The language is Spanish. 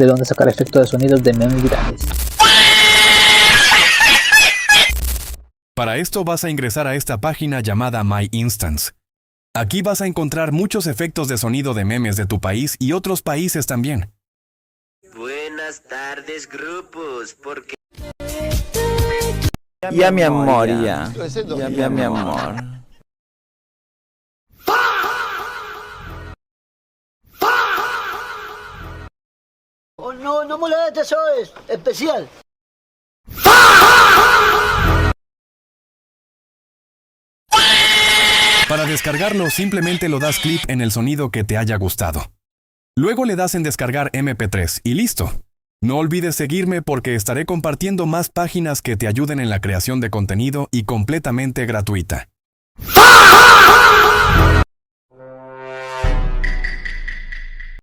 de dónde sacar efectos de sonidos de memes virales. Para esto vas a ingresar a esta página llamada My Instance. Aquí vas a encontrar muchos efectos de sonido de memes de tu país y otros países también. Buenas tardes, grupos, porque... Ya mi amor, ya. Ya mi amor. Oh, no, no molestes, eso es especial. Para descargarlo, simplemente lo das clic en el sonido que te haya gustado. Luego le das en descargar MP3 y listo. No olvides seguirme porque estaré compartiendo más páginas que te ayuden en la creación de contenido y completamente gratuita.